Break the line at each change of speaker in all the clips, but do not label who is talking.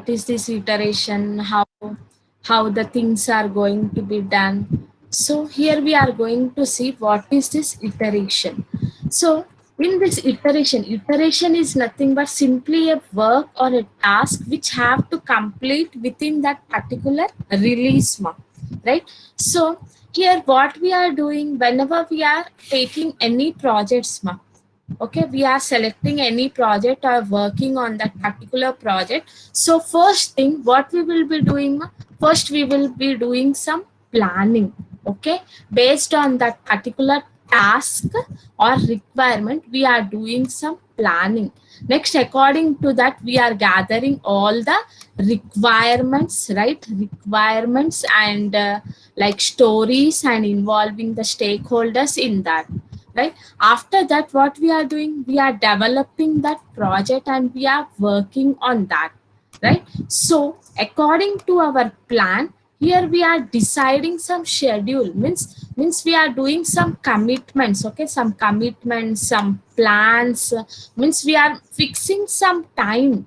what is this iteration, how the things are going to be done. So here we are going to see what is this iteration. So in this iteration is nothing but simply a work or a task which have to complete within that particular release month, right? So here what we are doing whenever we are taking any projects, okay, we are selecting any project or working on that particular project. So first thing what we will be doing, first we will be doing some planning, okay, based on that particular task or requirement we are doing some planning. Next, according to that we are gathering all the requirements, right, requirements and like stories and involving the stakeholders in that, right? After that what we are doing, we are developing that project and we are working on that, right? So according to our plan, here we are deciding some schedule, means we are doing some commitments, okay, some commitments, some plans, means we are fixing some time,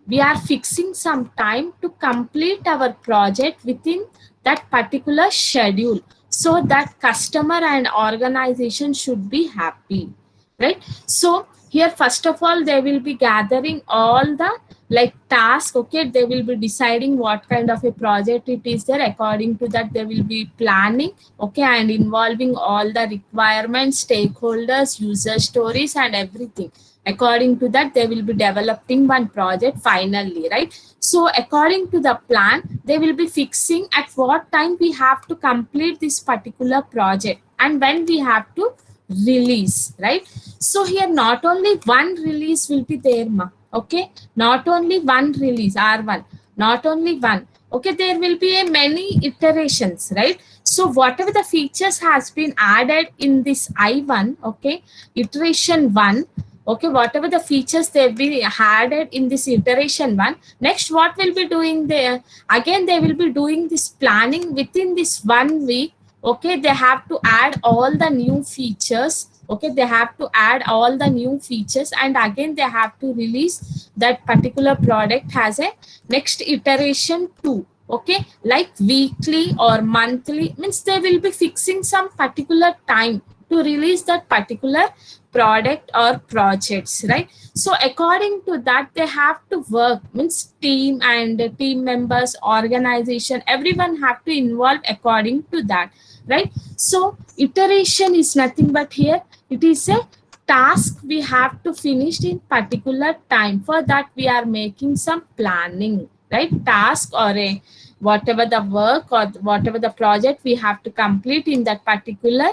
we are fixing some time to complete our project within that particular schedule, so that customer and organization should be happy, right? So here first of all they will be gathering all the like task, okay, they will be deciding what kind of a project it is there. According to that they will be planning, okay, and involving all the requirements, stakeholders, user stories and everything. According to that they will be developing one project finally, right? So according to the plan they will be fixing at what time we have to complete this particular project and when we have to release, right? So here not only one release will be there, okay, not only one release R1, not only one, okay, there will be a many iterations, right? So whatever the features has been added in this I1, okay, iteration 1, okay, whatever the features they've been added in this iteration 1, next what will be doing there, again they will be doing this planning within this 1 week, okay, they have to add all the new features, okay, they have to add all the new features and again they have to release that particular product as a next iteration 2, okay, like weekly or monthly, means they will be fixing some particular time to release that particular product or projects, right? So according to that they have to work, means team and team members, organization, everyone have to involve according to that, right? So iteration is nothing but here it is a task we have to finish in particular time. For that we are making some planning, right? Task or a whatever the work or whatever the project we have to complete in that particular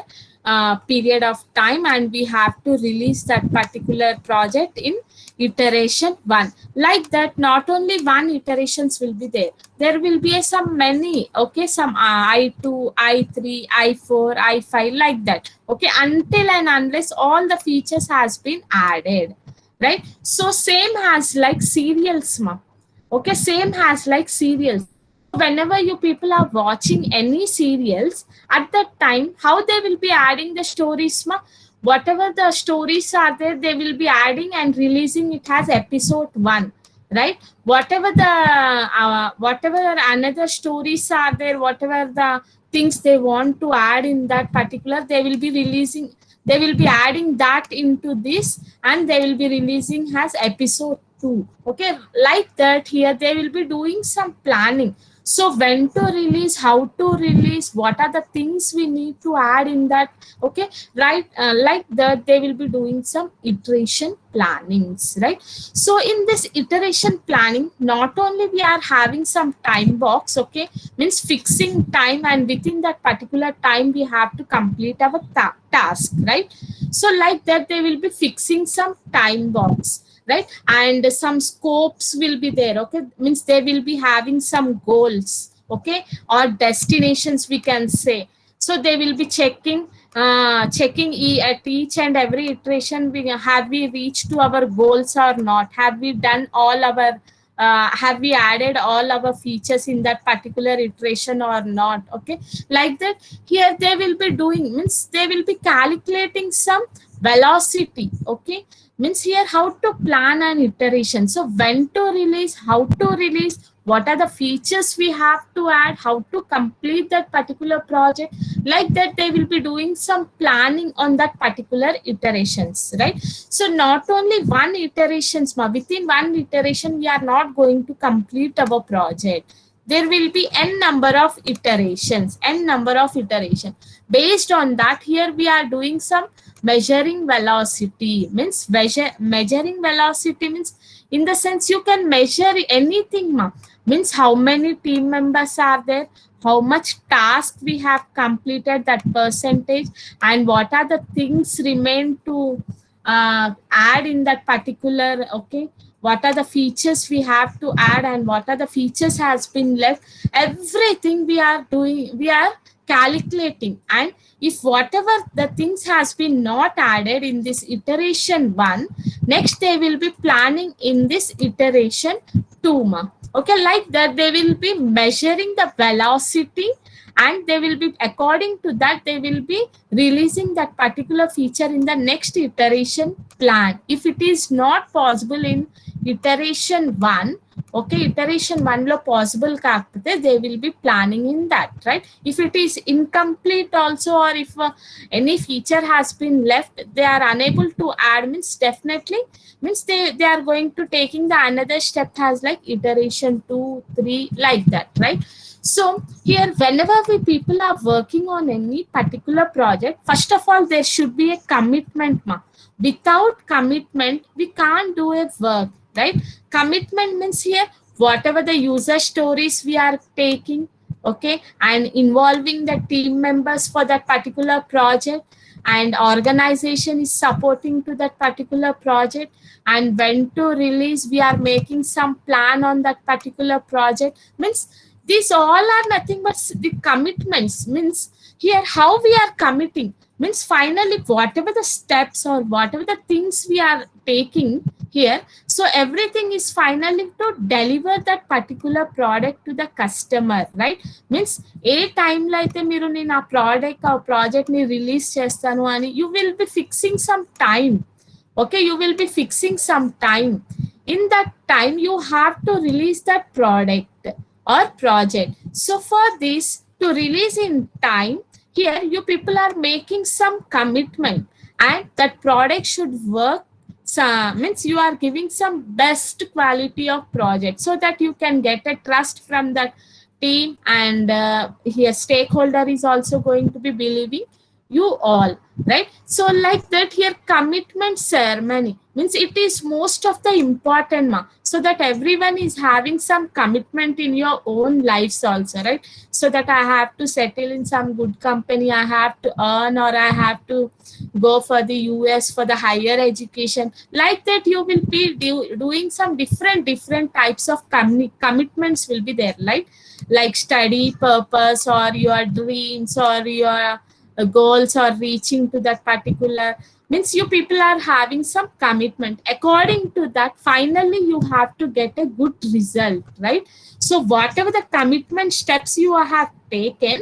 period of time and we have to release that particular project in iteration 1. Like that not only one iterations will be there will be some many, okay, some I2, I3, I4, I5, like that, okay, until and unless all the features has been added, right? So same has like serials, okay, same has like serials. Whenever you people are watching any serials, at that time how they will be adding the stories, whatever the stories are there they will be adding and releasing it as episode 1, right? Whatever the whatever another stories are there, whatever the things they want to add in that particular, they will be releasing, they will be adding that into this and they will be releasing as episode 2, okay, like that. Here they will be doing some planning, so when to release, how to release, what are the things we need to add in that, okay, right? Like that they will be doing some iteration plannings, right? So in this iteration planning not only we are having some time box, okay, means fixing time and within that particular time we have to complete our task, right? So like that they will be fixing some time box, right? And some scopes will be there, okay, means they will be having some goals, okay, or destinations we can say. So they will be checking at each and every iteration, have we reached to our goals or not, have we done all our have we added all our features in that particular iteration or not, okay, like that. Here they will be doing, means they will be calculating some velocity. Okay, means here how to plan an iteration. So when to release, how to release, what are the features we have to add, how to complete that particular project. Like that they will be doing some planning on that particular iterations, right? So not only one iterations, within one iteration we are not going to complete our project. There will be n number of iterations, n number of iteration. Based on that, here we are doing some measuring velocity. Means measuring velocity means, in the sense you can measure anything, ma. Means how many team members are there, how much task we have completed, that percentage, and what are the things remain to add in that particular. Okay, what are the features we have to add and what are the features has been left. Everything we are doing, we are calculating. And if whatever the things has been not added in this iteration 1, next they will be planning in this iteration 2, ma. Okay, like that they will be measuring the velocity, and they will be, according to that they will be releasing that particular feature in the next iteration plan. If it is not possible in iteration 1, okay, iteration 1 lo possible kaakapothe they will be planning in that, right? If it is incomplete also, or if any feature has been left, they are unable to add, means definitely, means they are going to taking the another step as like iteration 2, 3, like that, right? So here, whenever we people are working on any particular project, first of all, there should be a commitment, ma. Without commitment, we can't do a work, right? Commitment means here, whatever the user stories we are taking, okay, and involving the team members for that particular project, and organization is supporting to that particular project, and when to release, we are making some plan on that particular project. Means these all are nothing but the commitments. Means here how we are committing, means finally whatever the steps or whatever the things we are taking here, so everything is finally to deliver that particular product to the customer, right? Means ఏ టైంలో అయితే మీరు నేను ఆ product ఆ ప్రాజెక్ట్ని release చేస్తాను అని, you will be fixing some time. Okay, you will be fixing some time. In that time you have to release that product or project. So for this to release in time, here you people are making some commitment, and that product should work. So, means you are giving some best quality of project, so that you can get a trust from that team, and here stakeholder is also going to be believing you all, right? So like that, here commitment ceremony means it is most of the important, ma, so that everyone is having some commitment in your own lives also, right? So that I have to settle in some good company, I have to earn, or I have to go for the US for the higher education. Like that you will be doing some different types of commitments will be there, right? Like study purpose, or your dreams, or your goals, or reaching to that particular. Means you people are having some commitment. According to that, finally you have to get a good result, right? So whatever the commitment steps you have taken,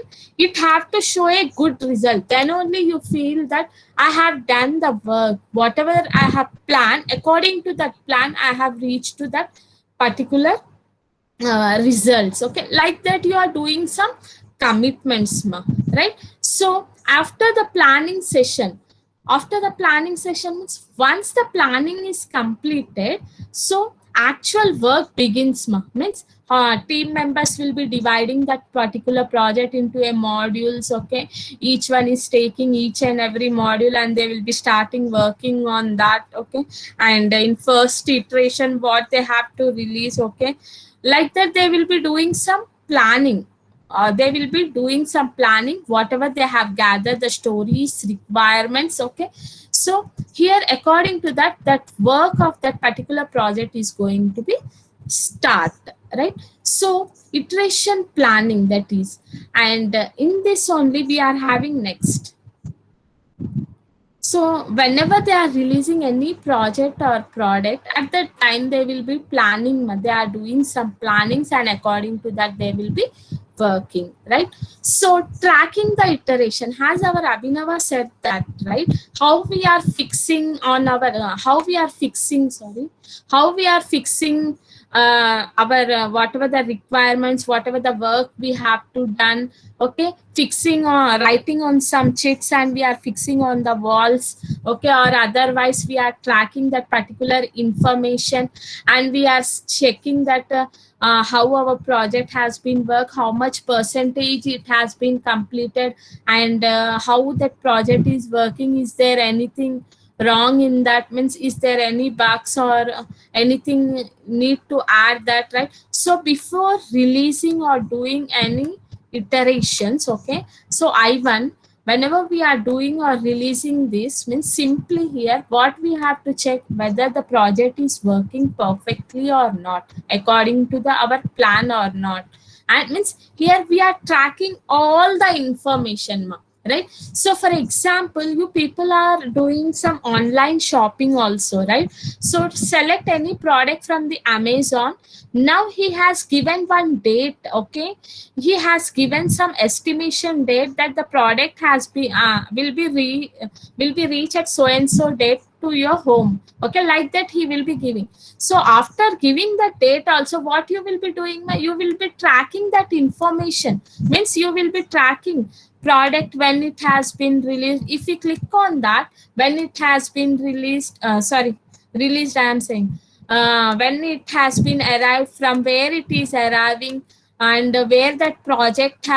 it have to show a good result. Then only you feel that I have done the work. Whatever I have planned, according to that plan, I have reached to that particular results. Okay, like that you are doing some commitments, ma, right? So after the planning session means, once the planning is completed, so actual work begins, ma. Means team members will be dividing that particular project into a modules. Okay, each one is taking each and every module, and they will be starting working on that. Okay, and in first iteration what they have to release. Okay, like that they will be doing some planning. They will be doing some planning, whatever they have gathered, the stories, requirements. Okay, so here according to that, that work of that particular project is going to be start, right? So iteration planning, that is. And in this only we are having next. So whenever they are releasing any project or product, at that time they will be planning. They are doing some plannings, and according to that they will be working, right? So tracking the iteration, has our Abhinava said that, right? How we are fixing on our how we are fixing, sorry, how we are fixing our whatever the requirements, whatever the work we have to done, okay, fixing or writing on some chits and we are fixing on the walls, okay, or otherwise we are tracking that particular information and we are checking that how our project has been worked, how much percentage it has been completed, and how that project is working. Is there anything wrong in that, means is there any bugs or anything need to add that, right? So before releasing or doing any iterations, okay, so I1, whenever we are doing or releasing this, means simply here what we have to check whether the project is working perfectly or not according to the our plan or not. And means here we are tracking all the information, right? So for example, you people are doing some online shopping also, right? So select any product from the Amazon. Now he has given one date, okay, he has given some estimation date that the product has been will be reached at so and so date to your home, okay, like that he will be giving. So after giving the date also, what you will be doing, you will be tracking that information, means you will be tracking product when it has been released. If you click on that, when it has been released, sorry, released I am saying, when it has been arrived, from where it is arriving, and where that product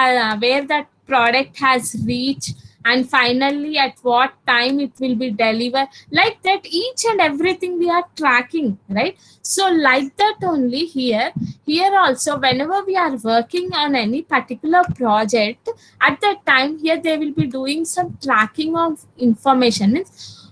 has reached, and finally at what time it will be delivered, like that each and everything we are tracking, right? So like that only here also, whenever we are working on any particular project, at that time here they will be doing some tracking of information.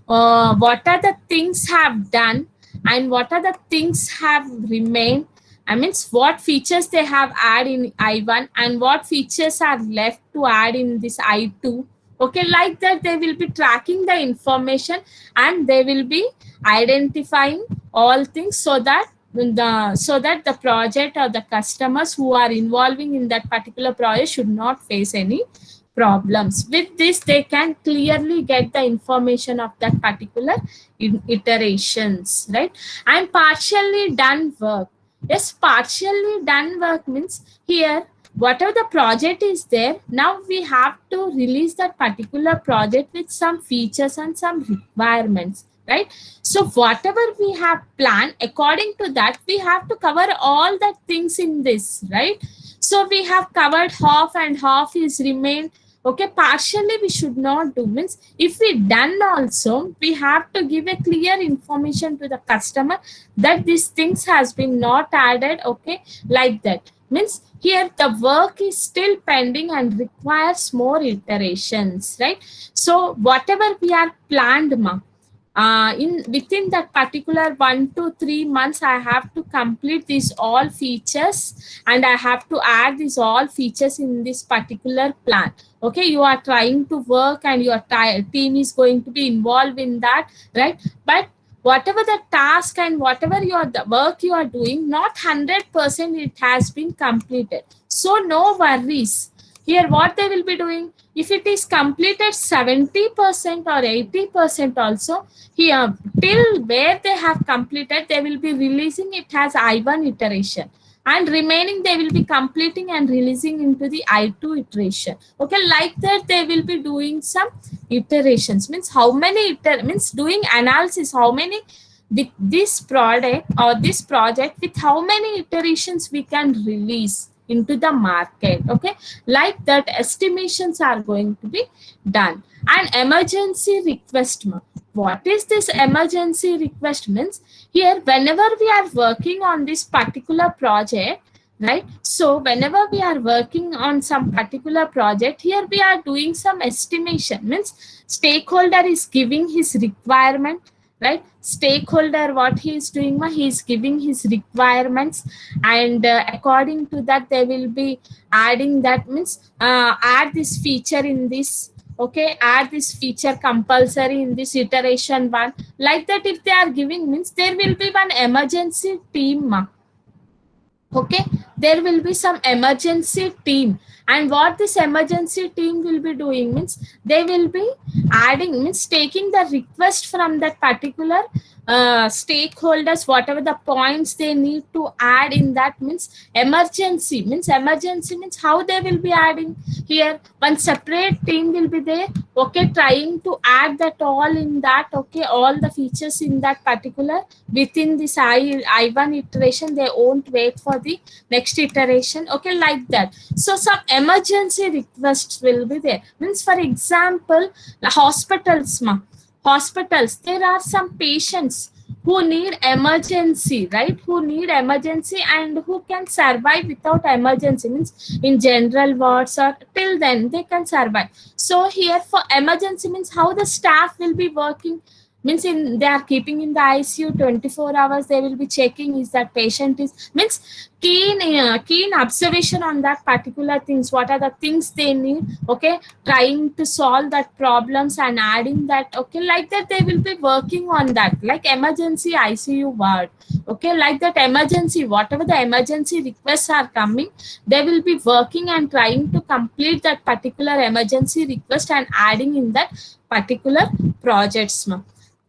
What are the things have done and what are the things have remained. I mean, what features they have added in I1 and what features are left to add in this I2. Okay, like that they will be tracking the information and they will be identifying all things, so that the project or the customers who are involving in that particular project should not face any problems. With this, they can clearly get the information of that particular iterations, right? And partially done work. Yes, partially done work means here whatever the project is there, now we have to release that particular project with some features and some requirements, right? So whatever we have planned, according to that we have to cover all that things in this, right? So we have covered half and half is remained. Okay, partially we should not do, means if we done also, we have to give a clear information to the customer that these things has been not added, okay, like that. Means here the work is still pending and requires more iterations, right? So whatever we are planned, in within that particular 1 to 3 months, I have to complete these all features and I have to add these all features in this particular plan. Okay, you are trying to work and your team is going to be involved in that, right? But whatever the task and whatever the work you are doing, not 100% it has been completed, so no worries. Here what they will be doing, if it is completed 70% or 80% also, here till where they have completed, they will be releasing it as I1 iteration, and remaining they will be completing and releasing into the I2 iteration. Okay, like that they will be doing some iterations, means how many means doing analysis, how many with this product or this project, with how many iterations we can release into the market. Okay, like that estimations are going to be done. And emergency request, what is this emergency request means, here whenever we are working on this particular project, right? So whenever we are working on some particular project, here we are doing some estimation, means stakeholder is giving his requirement, right? Stakeholder what he is doing, he is giving his requirements, and according to that they will be adding that, means add this feature in this, okay, add this feature compulsory in this iteration one, like that if they are giving, means there will be one emergency team, okay, there will be some emergency team, and what this emergency team will be doing means they will be adding means taking the request from that particular stakeholders, whatever the points they need to add in that emergency means how they will be adding here. One separate team will be there, okay, trying to add that all in that, okay, all the features in that particular within this I1 iteration. They won't wait for the next iteration, okay, like that. So some emergency requests will be there means, for example, the hospitals, there are some patients who need emergency, right, who need emergency and who can survive without emergency means in general wards, or till then they can survive. So here for emergency means how the staff will be working means in they are keeping in the ICU 24 hours. They will be checking is that patient is means keen observation on that particular things, what are the things they need, okay, trying to solve that problems and adding that, okay, like that they will be working on that, like emergency ICU ward, okay, like that emergency, whatever the emergency requests are coming, they will be working and trying to complete that particular emergency request and adding in that particular projects.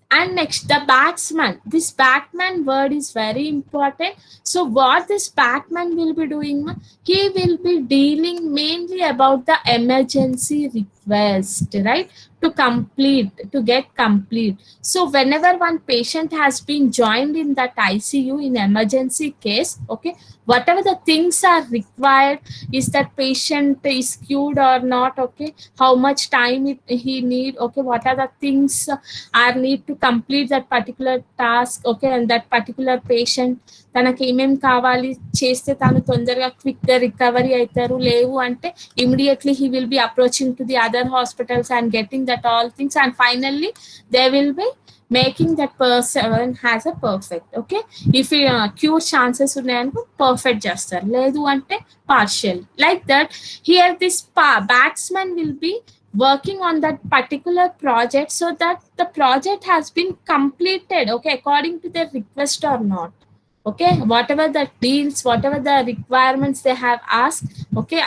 And next, the batsman. This batsman word is very important. So what this batsman will be doing, he will be dealing mainly about the emergency request, right, to complete, to get complete. So whenever one patient has been joined in that ICU in emergency case, okay, whatever the things are required, is that patient is queued or not, okay, how much time he need, okay, what are the things are need to complete that particular task, okay, and that particular patient తనకి ఏమేం కావాలి చేస్తే తను తొందరగా క్విక్గా recovery అవుతారు, లేవు అంటే immediately he will be approaching to the other hospitals and getting that all things, and finally they will be making that person has a perfect, okay, if cure chances ఉన్నాయనుకో perfect చేస్తారు, లేదు అంటే partial, like that. Here this batsman will be working on that particular project so that the project has been completed, okay, according to their request or not, okay, whatever the deals, whatever the requirements they have asked, okay,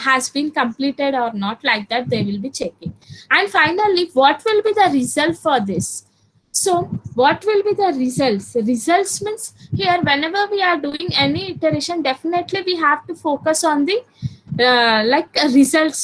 has been completed or not, like that they will be checking. And finally, what will be the result for this? So what will be the results means, here whenever we are doing any iteration, definitely we have to focus on the like results,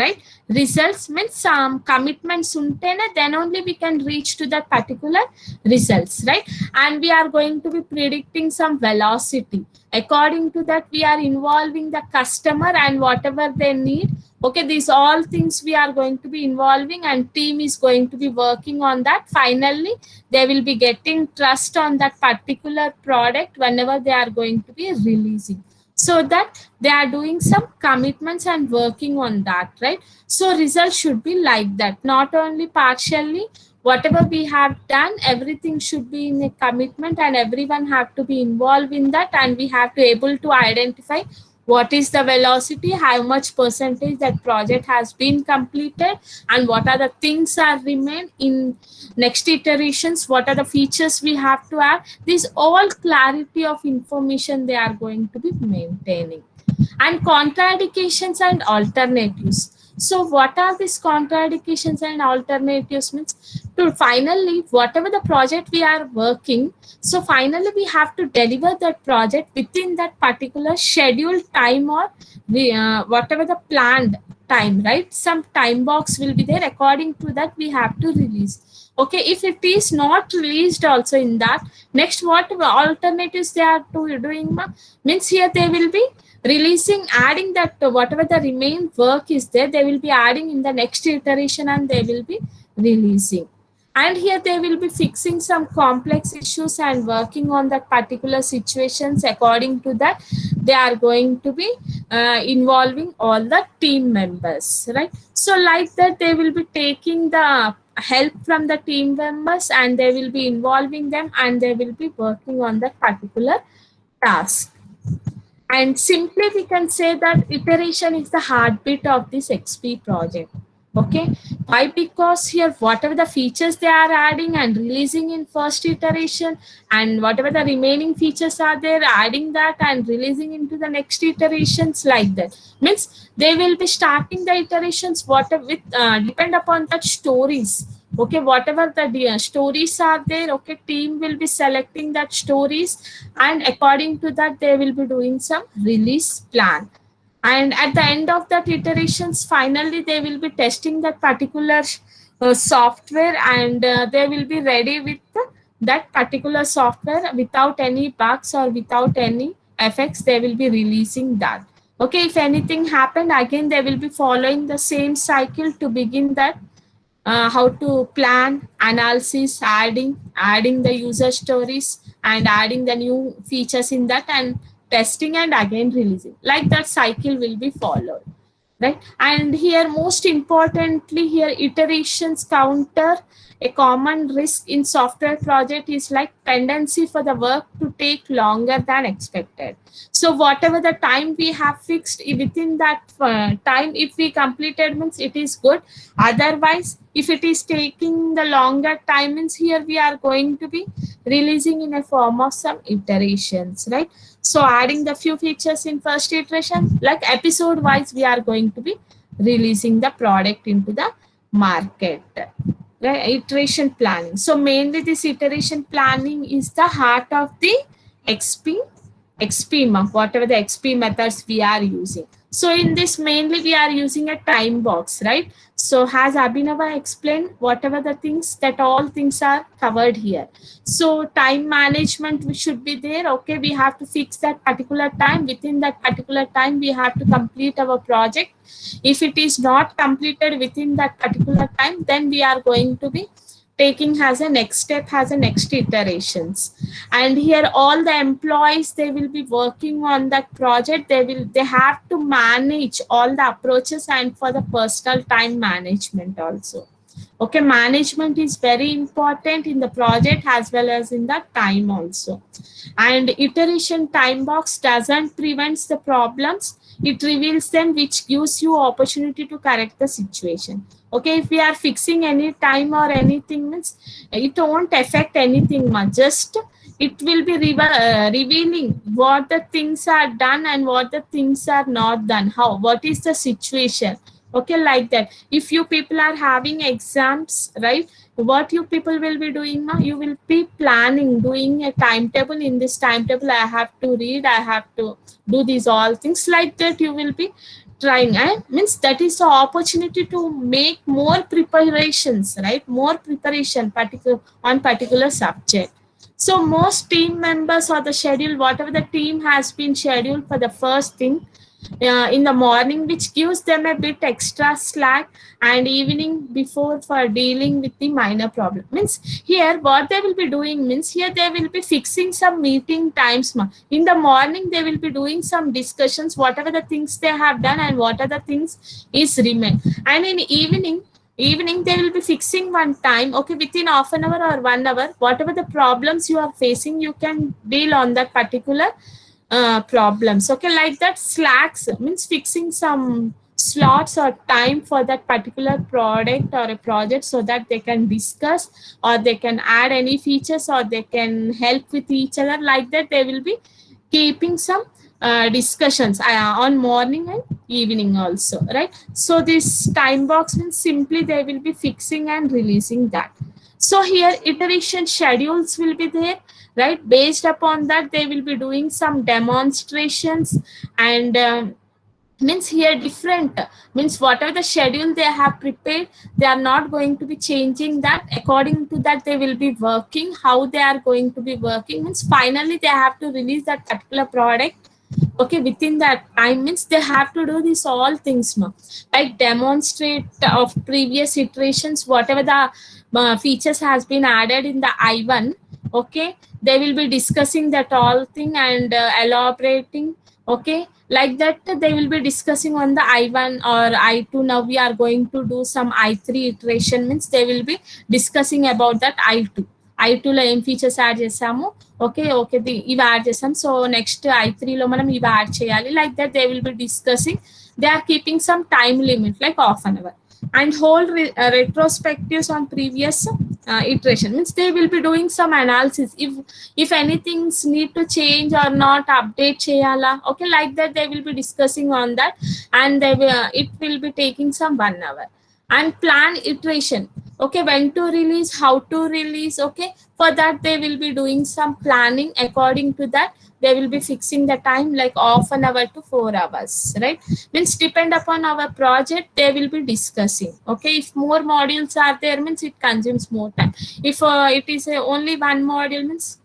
right? Results means some commitments untene, then only we can reach to that particular results, right? And we are going to be predicting some velocity. According to that, we are involving the customer and whatever they need, okay, these all things we are going to be involving, and team is going to be working on that. Finally they will be getting trust on that particular product whenever they are going to be releasing, so that they are doing some commitments and working on that, right? So results should be like that, not only partially, whatever we have done, everything should be in a commitment and everyone have to be involved in that, and we have to able to identify what is the velocity, how much percentage that project has been completed, and what are the things are remain in next iterations, what are the features we have to add. This all clarity of information they are going to be maintaining. And contradictions and alternatives. So what are these contradictions and alternatives means, to finally whatever the project we are working, so finally we have to deliver that project within that particular scheduled time, or the whatever the planned time, right? Some time box will be there, according to that we have to release, okay. If it is not released also in that, next what alternatives they are doing means, here they will be releasing, adding that whatever the remain work is there, they will be adding in the next iteration and they will be releasing. And here they will be fixing some complex issues and working on that particular situations. According to that, they are going to be involving all the team members, right? So like that they will be taking the help from the team members and they will be involving them and they will be working on that particular task. And simply we can say that iteration is the heartbeat of this XP project. Okay, why? Because here whatever the features they are adding and releasing in first iteration, and whatever the remaining features are there, adding that and releasing into the next iterations, like that means they will be starting the iterations whatever with depend upon that stories. Okay, whatever the stories are there, okay, team will be selecting that stories, and according to that they will be doing some release plan. And at the end of that iterations, finally they will be testing that particular software, and they will be ready with that particular software without any bugs or without any effects. They will be releasing that. Okay, if anything happened again, they will be following the same cycle to begin that, how to plan analysis, adding the user stories and adding the new features in that, and testing and again releasing, like that cycle will be followed, right? And here most importantly, here iterations counter a common risk in software project is like tendency for the work to take longer than expected. So whatever the time we have fixed, within that time if we completed means it is good. Otherwise if it is taking the longer time means, here we are going to be releasing in a form of some iterations, right? So adding the few features in first iteration, like episode wise we are going to be releasing the product into the market, right? Iteration planning. So mainly this iteration planning is the heart of the xp whatever the XP methods we are using. So in this mainly we are using a time box, right? So has Abhinava explained whatever the things, that all things are covered here. So time management should be there. Okay, we have to fix that particular time. Within that particular time, we have to complete our project. If it is not completed within that particular time, then we are going to be taking as a next step, has a next iterations. And here all the employees, they will be working on that project. They have to manage all the approaches and for the personal time management also. Okay, management is very important in the project as well as in the time also. And iteration time box doesn't prevent the problems, it reveals them, which gives you opportunity to correct the situation. Okay, if we are fixing any time or anything means, it won't affect anything much, just it will be revealing what the things are done and what the things are not done, how, what is the situation. Okay, like that. If you people are having exams, right, what you people will be doing now, you will be planning, doing a timetable. In this timetable I have to read, I have to do these all things, like that you will be trying. And means that is the opportunity to make more preparations, right? More preparation particular on particular subject. So most team members or the schedule, whatever the team has been scheduled for the first thing in the morning, which gives them a bit extra slack, and evening before for dealing with the minor problem. Means here what they will be doing means, here they will be fixing some meeting times. In the morning they will be doing some discussions, whatever the things they have done and what are the things is remain. And in evening they will be fixing one time. Okay, within half an hour or 1 hour, whatever the problems you are facing, you can deal on that particular problems. Okay, like that slacks means fixing some slots or time for that particular product or a project, so that they can discuss or they can add any features or they can help with each other. Like that they will be keeping some discussions on morning and evening also, right? So this time box means simply they will be fixing and releasing that. So here iteration schedules will be there, right? Based upon that they will be doing some demonstrations. And means here different, means whatever the schedule they have prepared, they are not going to be changing that. According to that they will be working, how they are going to be working means, finally they have to release that particular product. Okay, within that time means they have to do this all things now, like demonstrate of previous iterations, whatever the features has been added in the I1. Okay, they will be discussing that all thing and elaborating. Okay, like that they will be discussing on the I1 or I2. Now we are going to do some I3 iteration means, they will be discussing about that I2. I2లో ఏం features add చేసాము, okay okay ఇవి add చేసాం, so next I3లో మనం ఇవి add చేయాలి. Like that they will be discussing. They are keeping some time limit like half an hour. and hold retrospectives on previous iteration. Means they will be doing some analysis if anything's need to change or not update cheyala, okay, like that they will be discussing on that, and it will be taking some 1 hour. And plan iteration, okay, when to release, how to release, okay, for that they will be doing some planning. According to that they will be fixing the time like half an hour to 4 hours, right? Means depend upon our project they will be discussing, okay. If more modules are there means it consumes more time. If it is only one module means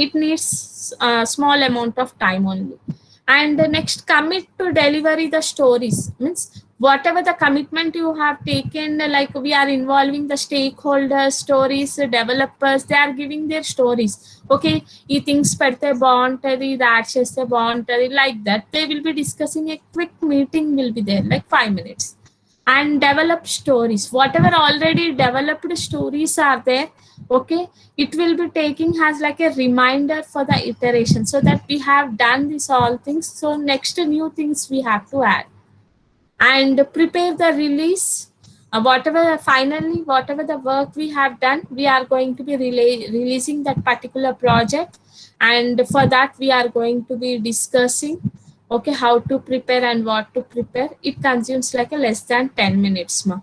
it needs a small amount of time only. And next, commit to delivery the stories. Means whatever the commitment you have taken, like we are involving the stakeholders, stories, developers, they are giving their stories, okay. ఈ things పెడితే బాగుంటుంది, ఇది add చేస్తే బాగుంటుంది, like that they will be discussing. A quick meeting will be there like 5 minutes. And develop stories, whatever already developed stories are there, okay, it will be taking as like a reminder for the iteration, so that we have done this all things, so next new things we have to add. And prepare the release. Whatever finally whatever the work we have done, we are going to be releasing that particular project. And for that we are going to be discussing, okay, how to prepare and what to prepare. It consumes like a less than 10 minutes ma.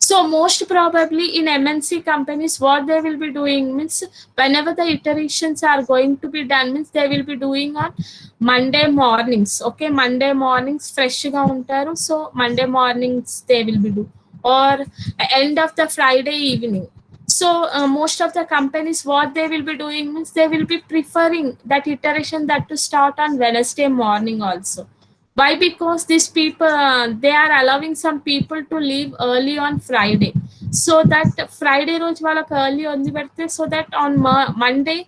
So most probably in MNC companies what they will be doing means, whenever the iterations are going to be done means they will be doing on Monday mornings, okay. Monday mornings fresh ga untaru, so Monday mornings they will be do, or end of the Friday evening. So most of the companies what they will be doing means they will be preferring that iteration that to start on Wednesday morning also. Why? Because these people they are allowing some people to leave early on Friday, so that Friday roj వాళ్ళకి early ఉంది పెడితే, so that on Monday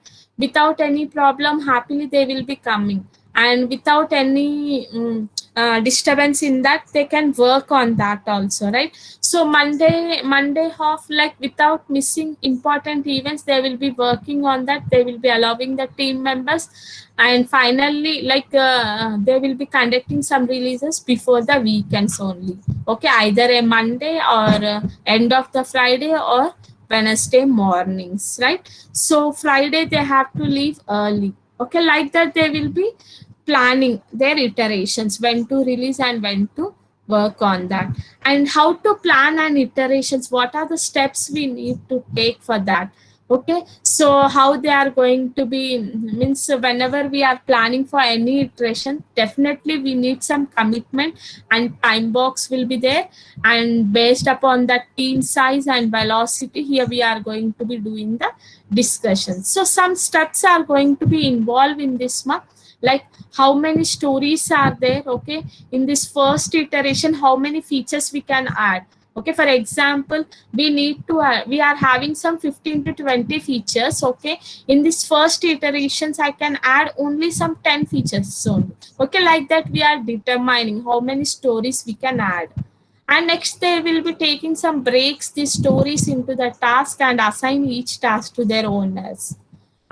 without any problem happily they will be coming, and without any disturbance in that they can work on that also, right? So Monday off, like without missing important events they will be working on that. They will be allowing the team members, and finally like they will be conducting some releases before the weekends only, okay, either a Monday or end of the Friday or Wednesday mornings, right? So Friday they have to leave early, okay, like that they will be planning their iterations, when to release and when to work on that. And how to plan an iterations, what are the steps we need to take for that, okay. So how they are going to be means, whenever we are planning for any iteration definitely we need some commitment, and time box will be there, and based upon that team size and velocity here we are going to be doing the discussion. So some steps are going to be involved in this month, like how many stories are there, okay, in this first iteration, how many features we can add, okay. For example, we need to we are having some 15 to 20 features, okay. In this first iterations I can add only some 10 features only, okay, like that we are determining how many stories we can add. And next they will be taking some breaks these stories into the task and assign each task to their owners,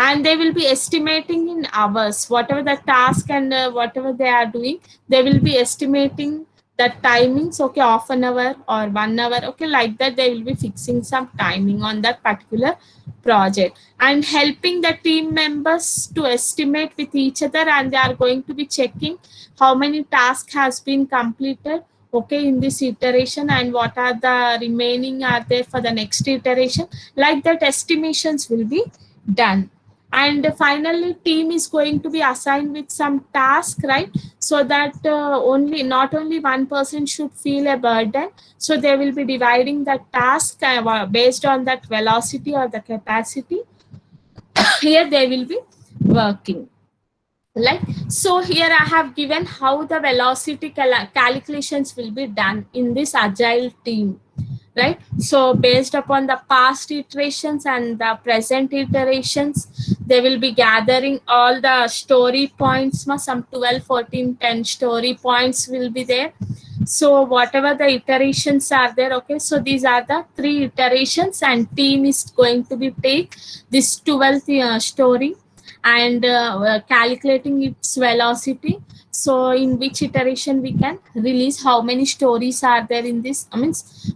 and they will be estimating in hours whatever the task, and whatever they are doing they will be estimating the timings, okay, half an hour or 1 hour, okay, like that they will be fixing some timing on that particular project, and helping the team members to estimate with each other, and they are going to be checking how many tasks has been completed, okay, in this iteration, and what are the remaining are there for the next iteration, like that estimations will be done. And finally team is going to be assigned with some task, right? So that only not only one person should feel a burden, so they will be dividing the task based on that velocity or the capacity here they will be working, like. So here I have given how the velocity calculations will be done in this agile team, right? So based upon the past iterations and the present iterations, they will be gathering all the story points, some 12, 14, 10 story points will be there. So whatever the iterations are there, okay, so these are the 3 iterations, and team is going to be take this 12th story and calculating its velocity. So in which iteration we can release, how many stories are there in this, I mean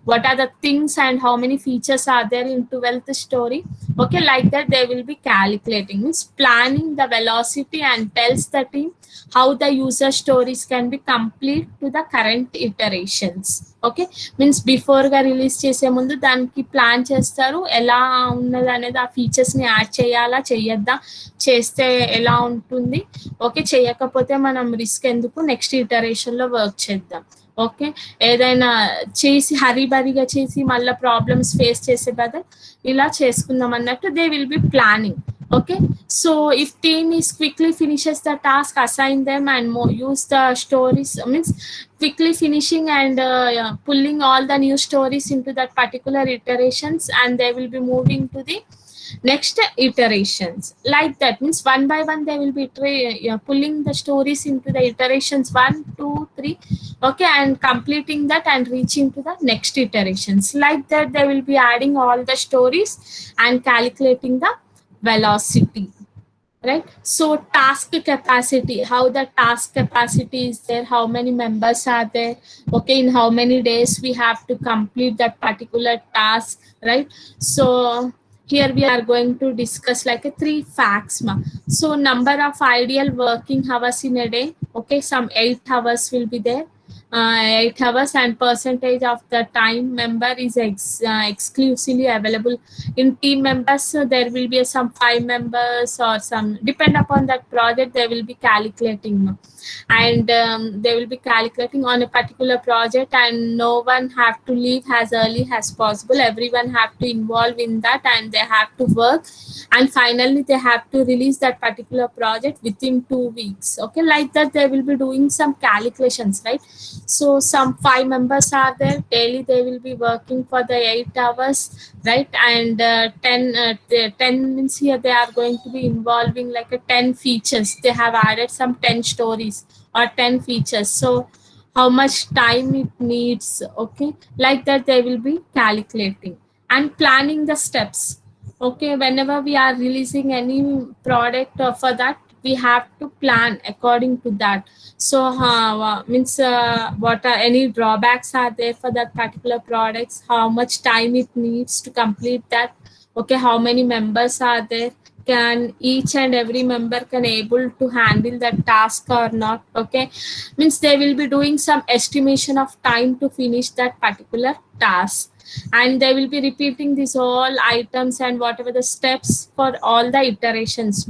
what are the things and how many features are there in 12th story. Okay, like that they will be calculating, means planning the velocity and tells the team how the user stories can be complete to the current iterations. Okay, means బిఫోర్గా release చేసే ముందు దానికి plan చేస్తారు, ఎలా ఉన్నది అనేది ఆ ఫీచర్స్ని add చేయాలా చేయొద్దా, చేస్తే ఎలా ఉంటుంది, ఓకే చేయకపోతే మనం రిస్క్ ఎందుకు, నెక్స్ట్ ఇటరేషన్లో వర్క్ చేద్దాం. ఓకే, ఏదైనా చేసి హరీబరీగా చేసి మళ్ళీ ప్రాబ్లమ్స్ ఫేస్ చేసే బదులు ఇలా చేసుకుందాం అన్నట్టు they will B planning. Okay, so if team is quickly finishes the task, assign them and more use the stories, means quickly finishing and pulling all the new stories into that particular iterations, and they will be moving to the next iterations. Like that, means one by one they will be pulling the stories into the iterations 1 2 3. Okay, and completing that and reaching to the next iterations. Like that they will be adding all the stories and calculating the velocity, right? So task capacity, how the task capacity is there, how many members are there, okay, in how many days we have to complete that particular task, right? So here we are going to discuss like a three facts ma. So number of ideal working hours in a day, okay, some 8 hours will be there, 8 hours, and percentage of the time member is exclusively available in team members. So there will be some 5 members or some, depend upon that project they will be calculating, and they will be calculating on a particular project, and no one have to leave as early as possible, everyone have to involve in that and they have to work, and finally they have to release that particular project within 2 weeks. Okay, like that they will be doing some calculations, right? So some 5 members are there, daily they will be working for the 8 hours, right? And 10 means here they are going to be involving like a 10 features, they have added some 10 stories or 10 features, so how much time it needs. Okay, like that they will be calculating and planning the steps. Okay, whenever we are releasing any product, for that we have to plan according to that. So means what are any drawbacks are there for that particular products, how much time it needs to complete that. Okay, how many members are there, can each and every member can able to handle that task or not. Okay, means they will be doing some estimation of time to finish that particular task, and they will be repeating these all items and whatever the steps for all the iterations.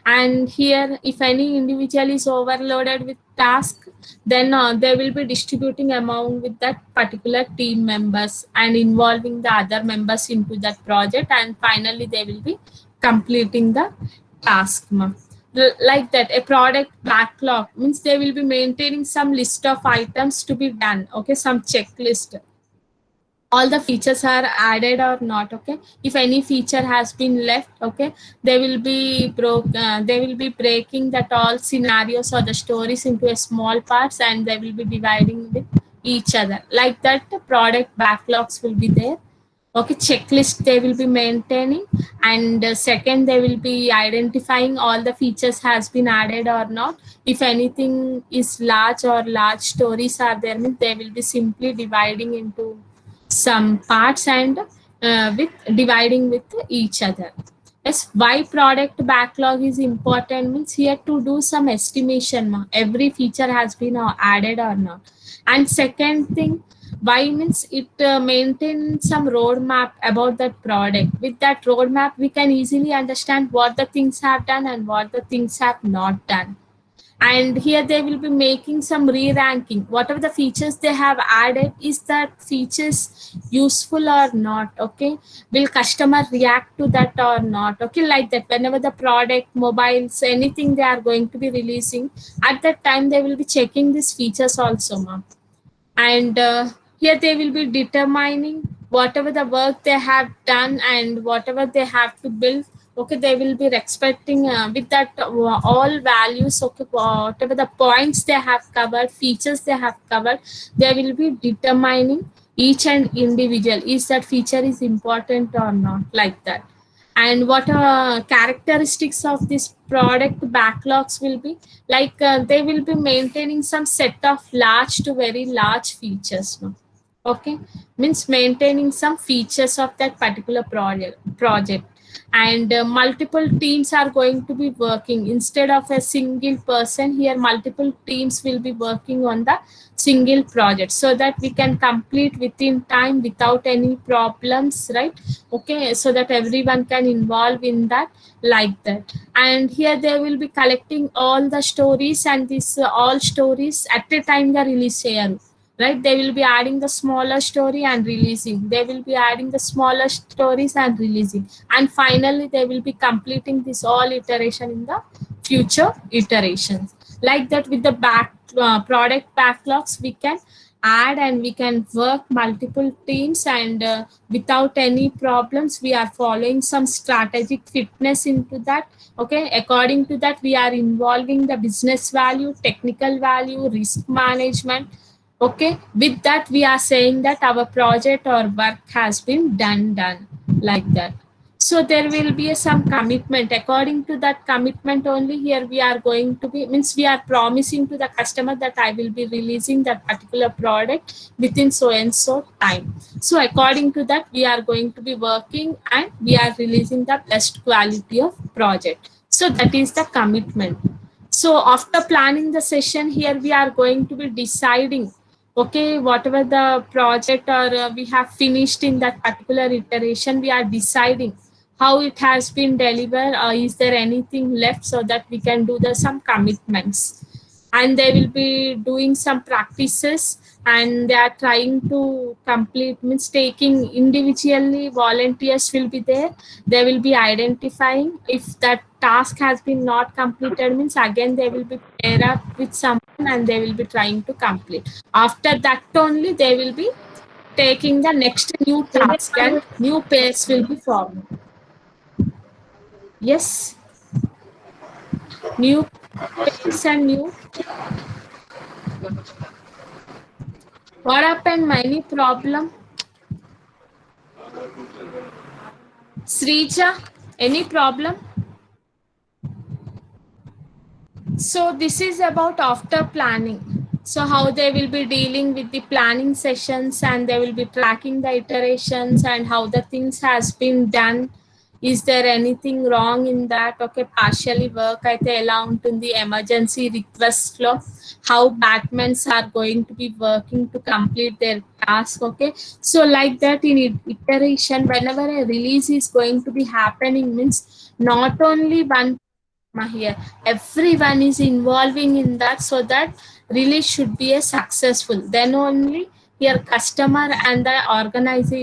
And here if any individual is overloaded with task, then they will be distributing among with that particular team members and involving the other members into that project, and finally they will be completing the task. Like that, a product backlog means they will be maintaining some list of items to be done. Okay, some checklist, all the features are added or not. Okay, if any feature has been left, okay, they will be breaking that all scenarios or the stories into a small parts, and they will be dividing with each other. Like that the product backlogs will be there. Okay, checklist they will be maintaining, and second they will be identifying all the features has been added or not. If anything is large or large stories are there, means they will be simply dividing into some parts and with dividing with each other. Yes, why product backlog is important means here to do some estimation every feature has been added or not. And second thing, why means it maintains some roadmap about that product. With that roadmap we can easily understand what the things have done and what the things have not done. And here they will be making some re-ranking, whatever the features they have added, is that features useful or not. Okay, will customer react to that or not. Okay, like that whenever the product, mobiles, anything they are going to be releasing, at that time they will be checking these features also, ma'am. And here they will be determining whatever the work they have done and whatever they have to build. Okay, they will be respecting with that all values. Okay, whatever the points they have covered, features they have covered, they will be determining each and individual, is that feature is important or not. Like that, And what characteristics of this product backlogs will be, like they will be maintaining some set of large to very large features, no? Okay, means maintaining some features of that particular project. And multiple teams are going to be working instead of a single person. Here multiple teams will be working on the single project, so that we can complete within time without any problems, right? Okay, so that everyone can involve in that, like that. And here they will be collecting all the stories, and this all stories at a time the release here, right? They will be adding the smaller story and releasing, they will be adding the smaller stories and releasing, and finally they will be completing this all iteration in the future iterations. Like that, with the product backlogs, we can add and we can work multiple teams, and without any problems we are following some strategic fitness into that. Okay, according to that we are involving the business value, technical value, risk management. Okay, with that we are saying that our project or work has been done, like that. So there will be some commitment. According to that commitment only, here we are going to be, means we are promising to the customer that I will be releasing that particular product within so and so time. So according to that we are going to be working, and we are releasing the best quality of project. So that is the commitment. So after planning the session, here we are going to be deciding, okay, whatever the project or we have finished in that particular iteration, we are deciding how it has been delivered, or is there anything left, so that we can do the some commitments. And they will be doing some practices, and they are trying to complete, means taking individually, volunteers will be there. They will be identifying if that task has been not completed, means again they will be pair up with someone, and they will be trying to complete. After that only they will be taking the next new task, and new pairs will be formed. Yes, new pairs and new. What happened? Many problem. Srija, any problem? So this is about after planning. So how they will be dealing with the planning sessions, and they will be tracking the iterations and how the things has been done. Is there anything wrong in that? Okay, partially work అయితే ఎలా ఉంటుంది, emergency request flow, how batmans are going to be working to complete their task. Okay, so like that in iteration, whenever a release is going to be happening, means not only one here, everyone is involving in that, so that release should be a successful, then only your customer and the organization